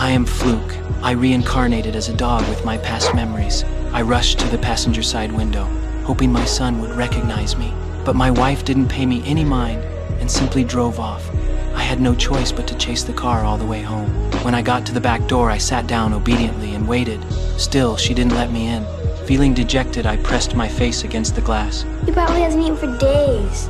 I am Fluke. I reincarnated as a dog with my past memories. I rushed to the passenger side window, hoping my son would recognize me. But my wife didn't pay me any mind and simply drove off. I had no choice but to chase the car all the way home. When I got to the back door, I sat down obediently and waited. Still, she didn't let me in. Feeling dejected, I pressed my face against the glass. He probably hasn't eaten for days.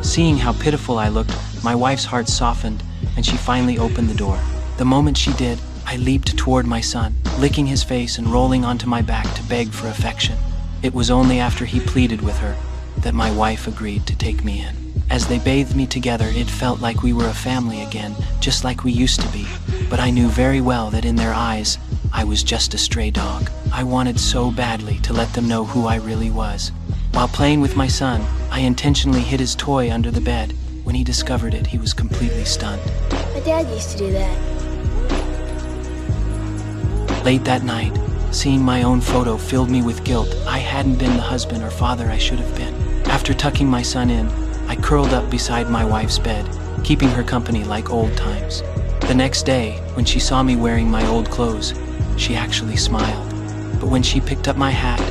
Seeing how pitiful I looked, my wife's heart softened, and she finally opened the door. The moment she did, I leaped toward my son, licking his face and rolling onto my back to beg for affection. It was only after he pleaded with her that my wife agreed to take me in. As they bathed me together, it felt like we were a family again, just like we used to be. But I knew very well that in their eyes, I was just a stray dog. I wanted so badly to let them know who I really was. While playing with my son, I intentionally hid his toy under the bed. When he discovered it, he was completely stunned. My dad used to do that. Late that night, seeing my own photo filled me with guilt. I hadn't been the husband or father I should have been. After tucking my son in, I curled up beside my wife's bed, keeping her company like old times. The next day, when she saw me wearing my old clothes, she actually smiled. But when she picked up my hat,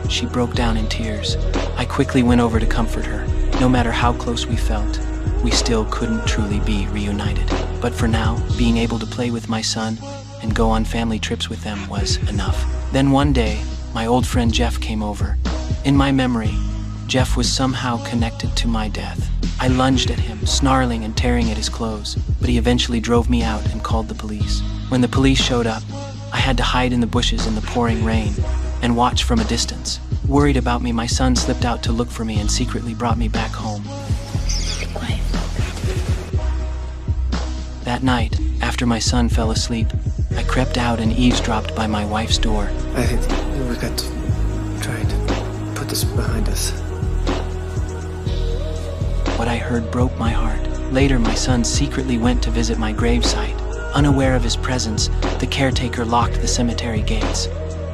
she broke down in tears. I quickly went over to comfort her. No matter how close we felt, we still couldn't truly be reunited. But for now, being able to play with my son and go on family trips with them was enough. Then one day, my old friend Jeff came over. In my memory, Jeff was somehow connected to my death. I lunged at him, snarling and tearing at his clothes, but he eventually drove me out and called the police. When the police showed up, I had to hide in the bushes in the pouring rain and watch from a distance. Worried about me, my son slipped out to look for me and secretly brought me back home. That night, after my son fell asleep, I crept out and eavesdropped by my wife's door. I think we've got to try to put this behind us. What I heard broke my heart. Later, my son secretly went to visit my gravesite. Unaware of his presence, the caretaker locked the cemetery gates.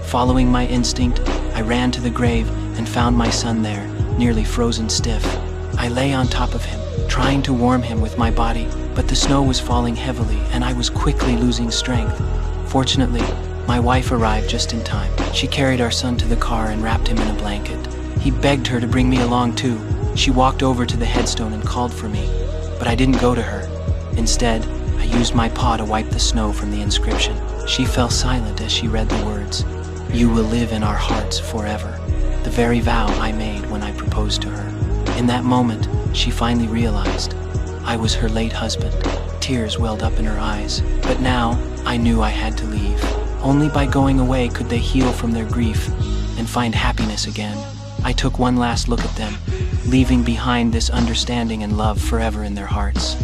Following my instinct, I ran to the grave and found my son there, nearly frozen stiff. I lay on top of him, trying to warm him with my body, but the snow was falling heavily and I was quickly losing strength. Fortunately, my wife arrived just in time. She carried our son to the car and wrapped him in a blanket. He begged her to bring me along too. She walked over to the headstone and called for me, but I didn't go to her. Instead, I used my paw to wipe the snow from the inscription. She fell silent as she read the words, "You will live in our hearts forever," the very vow I made when I proposed to her. In that moment, she finally realized I was her late husband. Tears welled up in her eyes, but now I knew I had to leave. Only by going away could they heal from their grief and find happiness again. I took one last look at them, leaving behind this understanding and love forever in their hearts.